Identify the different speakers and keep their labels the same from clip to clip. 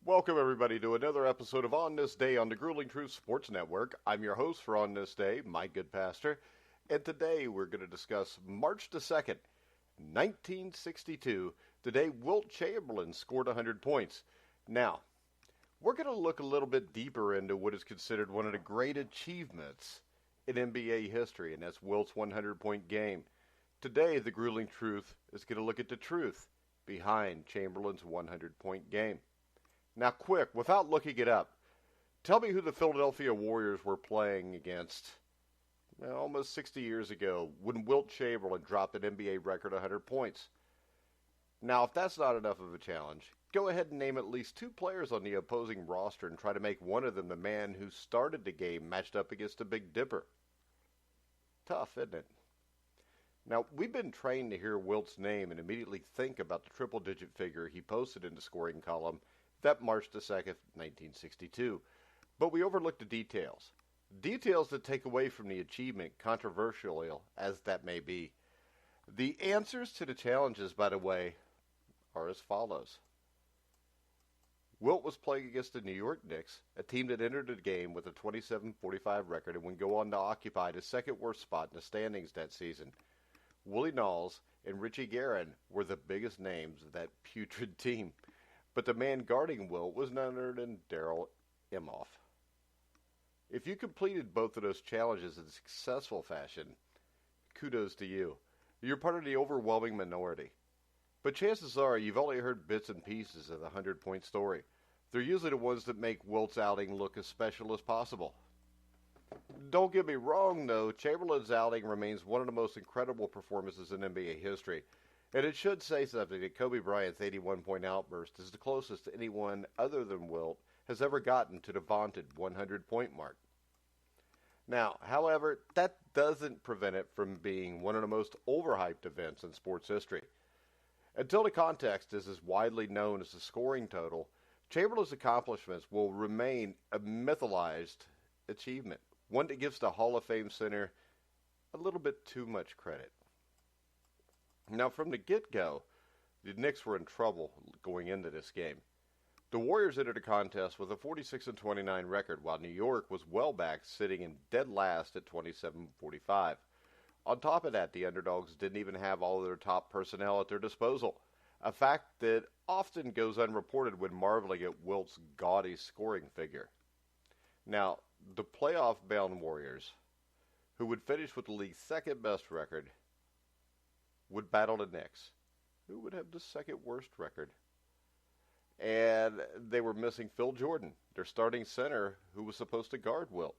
Speaker 1: Welcome, everybody, to another episode of On This Day on the Grueling Truth Sports Network. I'm your host for On This Day, my good pastor, and today we're going to discuss March the 2nd, 1962. Today, Wilt Chamberlain scored 100 points. Now, we're going to look a little bit deeper into what is considered one of the great achievements in NBA history, and that's Wilt's 100-point game. Today, the Grueling Truth is going to look at the truth behind Chamberlain's 100-point game. Now, quick, without looking it up, tell me who the Philadelphia Warriors were playing against almost 60 years ago when Wilt Chamberlain dropped an NBA record 100 points. Now, if that's not enough of a challenge, go ahead and name at least two players on the opposing roster and try to make one of them the man who started the game matched up against the Big Dipper. Tough, isn't it? Now, we've been trained to hear Wilt's name and immediately think about the triple-digit figure he posted in the scoring column that March the 2nd, 1962. But we overlook the details. Details that take away from the achievement, controversial as that may be. The answers to the challenges, by the way, are as follows. Wilt was playing against the New York Knicks, a team that entered the game with a 27-45 record and would go on to occupy the second worst spot in the standings that season. Willie Knowles and Richie Guerin were the biggest names of that putrid team. But the man guarding Wilt was none other than Darrell Imhoff. If you completed both of those challenges in successful fashion, kudos to you. You're part of the overwhelming minority. But chances are you've only heard bits and pieces of the 100-point story. They're usually the ones that make Wilt's outing look as special as possible. Don't get me wrong, though, Chamberlain's outing remains one of the most incredible performances in NBA history. And it should say something that Kobe Bryant's 81-point outburst is the closest anyone other than Wilt has ever gotten to the vaunted 100-point mark. Now, however, that doesn't prevent it from being one of the most overhyped events in sports history. Until the context is as widely known as the scoring total, Chamberlain's accomplishments will remain a mythologized achievement, one that gives the Hall of Fame center a little bit too much credit. Now, from the get-go, the Knicks were in trouble going into this game. The Warriors entered the contest with a 46-29 record, while New York was well back, sitting in dead last at 27-45. On top of that, the underdogs didn't even have all of their top personnel at their disposal, a fact that often goes unreported when marveling at Wilt's gaudy scoring figure. Now, the playoff-bound Warriors, who would finish with the league's second-best record, would battle the Knicks, who would have the second worst record. And they were missing Phil Jordan, their starting center, who was supposed to guard Wilt.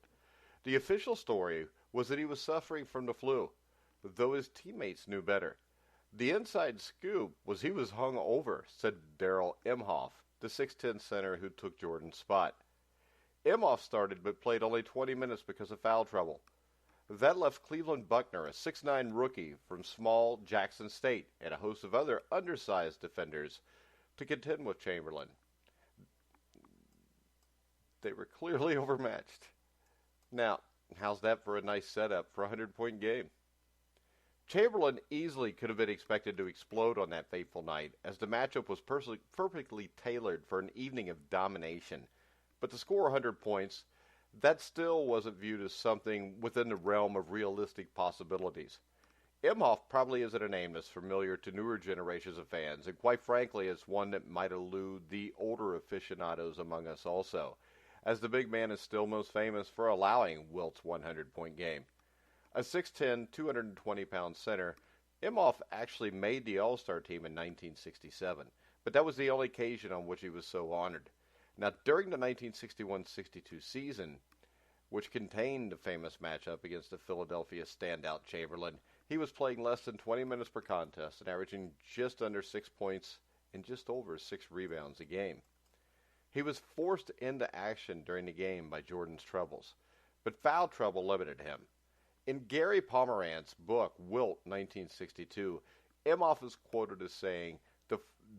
Speaker 1: The official story was that he was suffering from the flu, though his teammates knew better. The inside scoop was he was hung over, said Darrell Imhoff, the 6'10 center who took Jordan's spot. Imhoff started but played only 20 minutes because of foul trouble. That left Cleveland Buckner, a 6'9 rookie from small Jackson State, and a host of other undersized defenders to contend with Chamberlain. They were clearly overmatched. Now, how's that for a nice setup for a 100-point game? Chamberlain easily could have been expected to explode on that fateful night, as the matchup was perfectly tailored for an evening of domination. But to score 100 points, that still wasn't viewed as something within the realm of realistic possibilities. Imhoff probably isn't a name that's familiar to newer generations of fans, and quite frankly, it's one that might elude the older aficionados among us also, as the big man is still most famous for allowing Wilt's 100-point game. A 6'10", 220-pound center, Imhoff actually made the All-Star team in 1967, but that was the only occasion on which he was so honored. Now, during the 1961-62 season, which contained the famous matchup against the Philadelphia standout Chamberlain, he was playing less than 20 minutes per contest and averaging just under 6 points and just over 6 rebounds a game. He was forced into action during the game by Jordan's troubles, but foul trouble limited him. In Gary Pomerant's book, Wilt, 1962, Imhoff is quoted as saying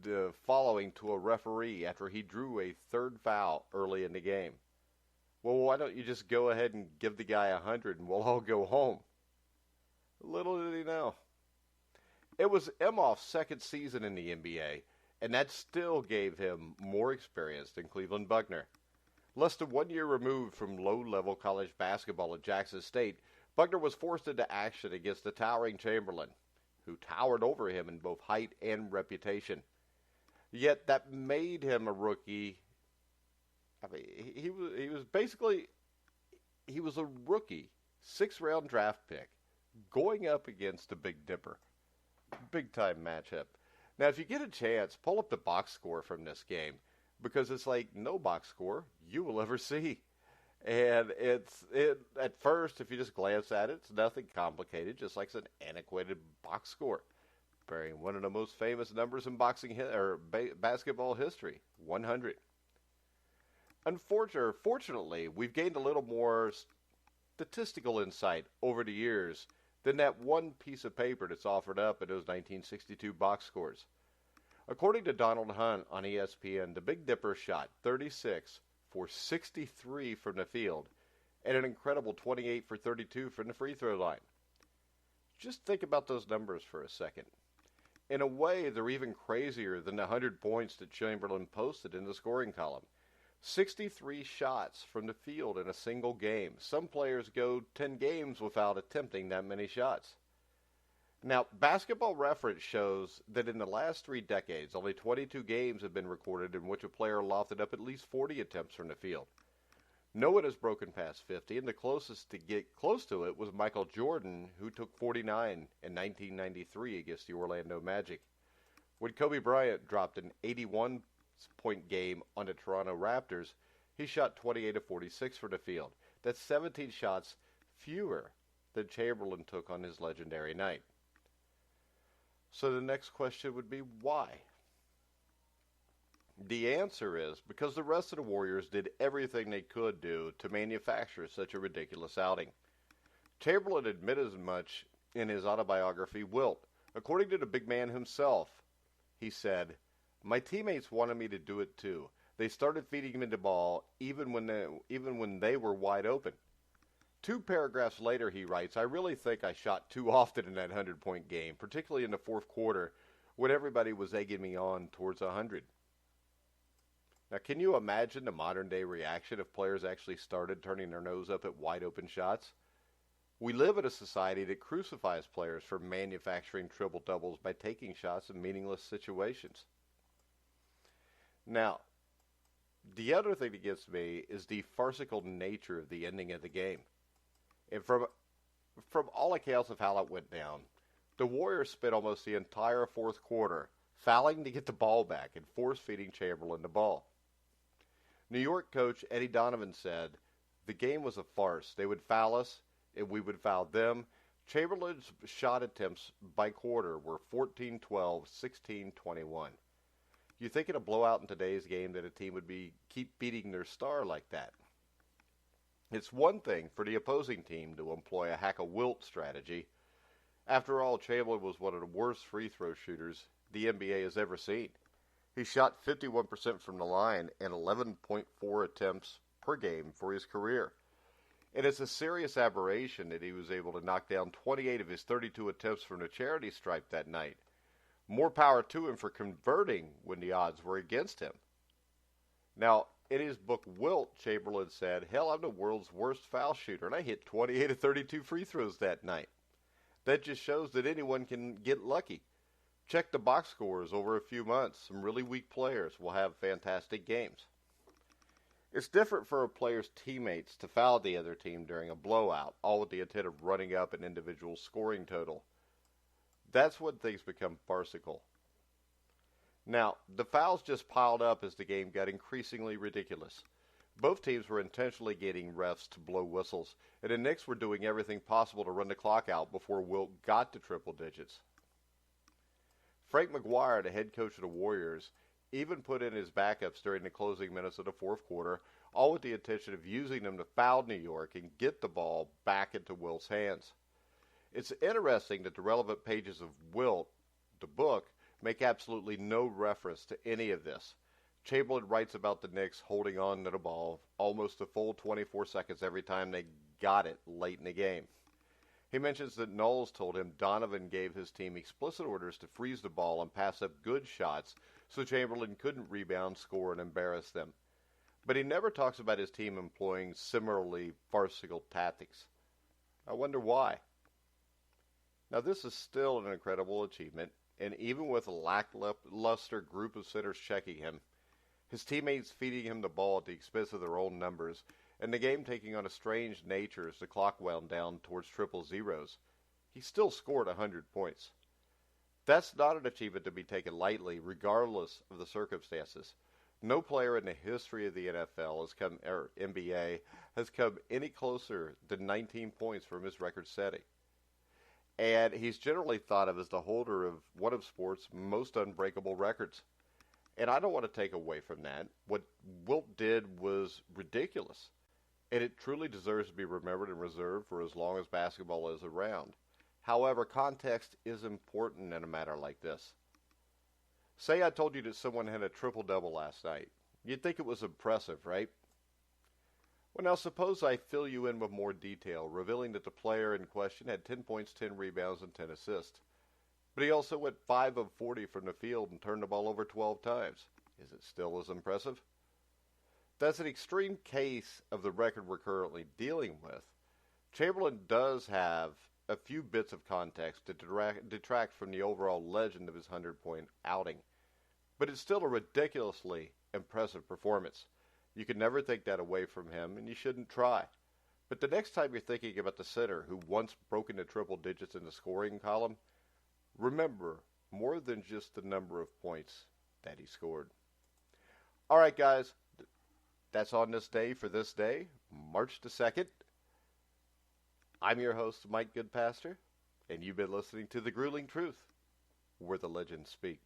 Speaker 1: the following to a referee after he drew a third foul early in the game. Well, why don't you just go ahead and give the guy 100 and we'll all go home? Little did he know. It was Imhoff's second season in the NBA, and that still gave him more experience than Cleveland Buckner. Less than 1 year removed from low-level college basketball at Jackson State, Buckner was forced into action against the towering Chamberlain, who towered over him in both height and reputation. Yet that made him a rookie. I mean, he was a rookie, 6th-round draft pick, going up against the Big Dipper. Big-time matchup. Now, if you get a chance, pull up the box score from this game, because it's like no box score you will ever see. And at first, if you just glance at it, it's nothing complicated, just like it's an antiquated box score, bearing one of the most famous numbers in basketball history, 100. Fortunately, we've gained a little more statistical insight over the years than that one piece of paper that's offered up in those 1962 box scores. According to Donald Hunt on ESPN, the Big Dipper shot 36 for 63 from the field and an incredible 28 for 32 from the free throw line. Just think about those numbers for a second. In a way, they're even crazier than the 100 points that Chamberlain posted in the scoring column. 63 shots from the field in a single game. Some players go 10 games without attempting that many shots. Now, Basketball Reference shows that in the last 3 decades, only 22 games have been recorded in which a player lofted up at least 40 attempts from the field. No one has broken past 50, and the closest to get close to it was Michael Jordan, who took 49 in 1993 against the Orlando Magic. When Kobe Bryant dropped an 81-point game on the Toronto Raptors, he shot 28 of 46 from the field. That's 17 shots fewer than Chamberlain took on his legendary night. So the next question would be, why? The answer is because the rest of the Warriors did everything they could do to manufacture such a ridiculous outing. Chamberlain admitted as much in his autobiography, Wilt. According to the big man himself, he said, "My teammates wanted me to do it too. They started feeding me the ball even when they were wide open." 2 paragraphs later, he writes, "I really think I shot too often in that 100-point game, particularly in the fourth quarter when everybody was egging me on towards 100. Now, can you imagine the modern-day reaction if players actually started turning their nose up at wide-open shots? We live in a society that crucifies players for manufacturing triple-doubles by taking shots in meaningless situations. Now, the other thing that gets me is the farcical nature of the ending of the game. And from all accounts of how it went down, the Warriors spent almost the entire fourth quarter fouling to get the ball back and force-feeding Chamberlain the ball. New York coach Eddie Donovan said, "The game was a farce. They would foul us, and we would foul them." Chamberlain's shot attempts by quarter were 14-12, 16-21. You think in a blowout in today's game that a team would keep beating their star like that? It's one thing for the opposing team to employ a hack-a-wilt strategy. After all, Chamberlain was one of the worst free throw shooters the NBA has ever seen. He shot 51% from the line and 11.4 attempts per game for his career. And it's a serious aberration that he was able to knock down 28 of his 32 attempts from the charity stripe that night. More power to him for converting when the odds were against him. Now, in his book Wilt, Chamberlain said, "Hell, I'm the world's worst foul shooter, and I hit 28 of 32 free throws that night." That just shows that anyone can get lucky. Check the box scores over a few months. Some really weak players will have fantastic games. It's different for a player's teammates to foul the other team during a blowout, all with the intent of running up an individual scoring total. That's when things become farcical. Now, the fouls just piled up as the game got increasingly ridiculous. Both teams were intentionally getting refs to blow whistles, and the Knicks were doing everything possible to run the clock out before Wilt got to triple digits. Frank McGuire, the head coach of the Warriors, even put in his backups during the closing minutes of the fourth quarter, all with the intention of using them to foul New York and get the ball back into Wilt's hands. It's interesting that the relevant pages of Wilt, the book, make absolutely no reference to any of this. Chamberlain writes about the Knicks holding on to the ball almost a full 24 seconds every time they got it late in the game. He mentions that Knowles told him Donovan gave his team explicit orders to freeze the ball and pass up good shots so Chamberlain couldn't rebound, score, and embarrass them. But he never talks about his team employing similarly farcical tactics. I wonder why. Now, this is still an incredible achievement, and even with a lackluster group of centers checking him, his teammates feeding him the ball at the expense of their own numbers, and the game taking on a strange nature as the clock wound down towards triple zeros, he still scored 100 points. That's not an achievement to be taken lightly, regardless of the circumstances. No player in the history of the NBA has come any closer than 19 points from his record setting. And he's generally thought of as the holder of one of sports' most unbreakable records. And I don't want to take away from that. What Wilt did was ridiculous. And it truly deserves to be remembered and reserved for as long as basketball is around. However, context is important in a matter like this. Say I told you that someone had a triple-double last night. You'd think it was impressive, right? Well, now suppose I fill you in with more detail, revealing that the player in question had 10 points, 10 rebounds, and 10 assists. But he also went 5 of 40 from the field and turned the ball over 12 times. Is it still as impressive? That's an extreme case of the record we're currently dealing with. Chamberlain does have a few bits of context to detract from the overall legend of his 100-point outing. But it's still a ridiculously impressive performance. You can never take that away from him, and you shouldn't try. But the next time you're thinking about the center who once broke into triple digits in the scoring column, remember more than just the number of points that he scored. All right, guys, that's on this day for this day, March the 2nd. I'm your host, Mike Goodpastor, and you've been listening to The Grueling Truth, where the legends speak.